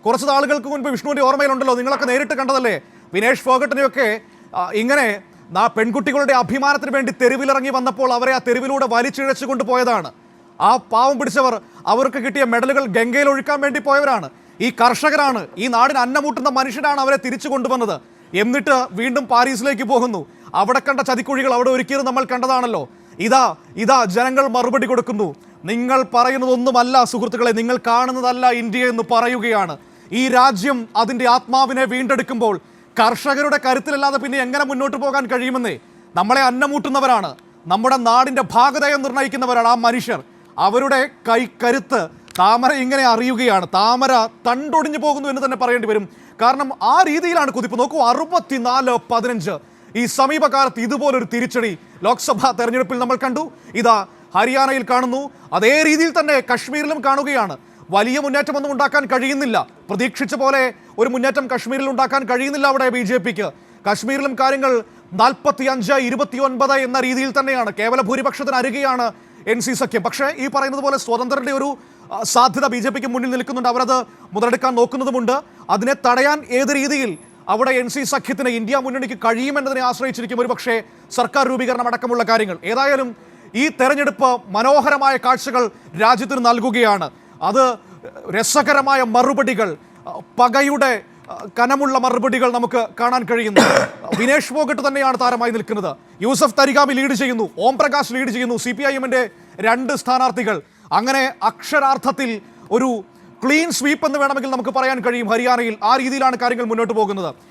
കുറച്ച് നാളുകൾക്ക് മുൻപ് വിഷ്ണുവിൻ്റെ ഓർമ്മയിലുണ്ടല്ലോ, നിങ്ങളൊക്കെ നേരിട്ട് കണ്ടതല്ലേ, വിനേഷ് ഫോഗട്ടിനെയൊക്കെ ഇങ്ങനെ പെൺകുട്ടികളുടെ അഭിമാനത്തിന് വേണ്ടി തെരുവിലിറങ്ങി വന്നപ്പോൾ അവരെ ആ തെരുവിലൂടെ വലിച്ചിഴച്ചു കൊണ്ടുപോയതാണ്. ആ പാവം പിടിച്ചവർ അവർക്ക് കിട്ടിയ മെഡലുകൾ ഗംഗയിൽ ഒഴുക്കാൻ വേണ്ടി പോയവരാണ്. ഈ കർഷകരാണ്, ഈ നാടിന് അന്നമൂട്ടുന്ന മനുഷ്യരാണ് അവരെ തിരിച്ചു കൊണ്ടുവന്നത്. എന്നിട്ട് വീണ്ടും പാരീസിലേക്ക് പോകുന്നു. അവിടെ കണ്ട ചതിക്കുഴികൾ അവിടെ ഒരുക്കിയത് നമ്മൾ കണ്ടതാണല്ലോ. ഇതാ ജനങ്ങൾ മറുപടി കൊടുക്കുന്നു. നിങ്ങൾ പറയുന്നതൊന്നുമല്ല സുഹൃത്തുക്കളെ, നിങ്ങൾ കാണുന്നതല്ല ഇന്ത്യ എന്ന് പറയുകയാണ്. ഈ രാജ്യം അതിൻ്റെ ആത്മാവിനെ വീണ്ടെടുക്കുമ്പോൾ കർഷകരുടെ കരുത്തിലല്ലാതെ പിന്നെ എങ്ങനെ മുന്നോട്ട് പോകാൻ കഴിയുമെന്നേ. നമ്മളെ അന്നമൂട്ടുന്നവരാണ്, നമ്മുടെ നാടിൻ്റെ ഭാഗതയെ നിർണ്ണയിക്കുന്നവരാണ് ആ മനുഷ്യർ. അവരുടെ കൈക്കരുത്ത് താമര ഇങ്ങനെ അറിയുകയാണ്. താമര തണ്ടൊടിഞ്ഞു പോകുന്നു എന്ന് തന്നെ പറയേണ്ടി വരും. കാരണം ആ രീതിയിലാണ് കുതിപ്പ്. നോക്കൂ, 64-15. ഈ സമീപകാലത്ത് ഇതുപോലൊരു തിരിച്ചടി ലോക്സഭാ തെരഞ്ഞെടുപ്പിൽ നമ്മൾ കണ്ടു. ഇതാ ഹരിയാനയിൽ കാണുന്നു. അതേ രീതിയിൽ തന്നെ കശ്മീരിലും കാണുകയാണ്. വലിയ മുന്നേറ്റമൊന്നും ഉണ്ടാക്കാൻ കഴിയുന്നില്ല. പ്രതീക്ഷിച്ച പോലെ ഒരു മുന്നേറ്റം കശ്മീരിൽ ഉണ്ടാക്കാൻ കഴിയുന്നില്ല അവിടെ BJPക്ക്. കശ്മീരിലും കാര്യങ്ങൾ 45-29 എന്ന രീതിയിൽ തന്നെയാണ്. കേവല ഭൂരിപക്ഷത്തിന് അരുകയാണ് NC സഖ്യം. പക്ഷേ ഈ പറയുന്നത് പോലെ സ്വതന്ത്രരുടെ ഒരു സാധ്യത BJPക്ക് മുന്നിൽ നിൽക്കുന്നുണ്ട്. അവരത് മുതലെടുക്കാൻ നോക്കുന്നതുമുണ്ട്. അതിനെ തടയാൻ ഏത് രീതിയിൽ അവിടെ NC സഖ്യത്തിന്, ഇന്ത്യ മുന്നണിക്ക് കഴിയുമെന്നതിനെ ആശ്രയിച്ചിരിക്കും ഒരു പക്ഷേ സർക്കാർ രൂപീകരണം അടക്കമുള്ള കാര്യങ്ങൾ. ഏതായാലും ഈ തെരഞ്ഞെടുപ്പ് മനോഹരമായ കാഴ്ചകൾ രാജ്യത്തിന് നൽകുകയാണ്. അത് രസകരമായ മറുപടികൾ, പകയുടെ കനമുള്ള മറുപടികൾ നമുക്ക് കാണാൻ കഴിയുന്നു. വിനേഷ് ഫോഗട്ട് തന്നെയാണ് താരമായി നിൽക്കുന്നത്. യൂസഫ് തരിഗാമി ലീഡ് ചെയ്യുന്നു, ഓം പ്രകാശ് ലീഡ് ചെയ്യുന്നു, CPIMന്റെ 2 സ്ഥാനാർത്ഥികൾ. അങ്ങനെ അക്ഷരാർത്ഥത്തിൽ ഒരു ക്ലീൻ സ്വീപ്പ് എന്ന് വേണമെങ്കിൽ നമുക്ക് പറയാൻ കഴിയും ഹരിയാനയിൽ. ആ രീതിയിലാണ് കാര്യങ്ങൾ മുന്നോട്ട് പോകുന്നത്.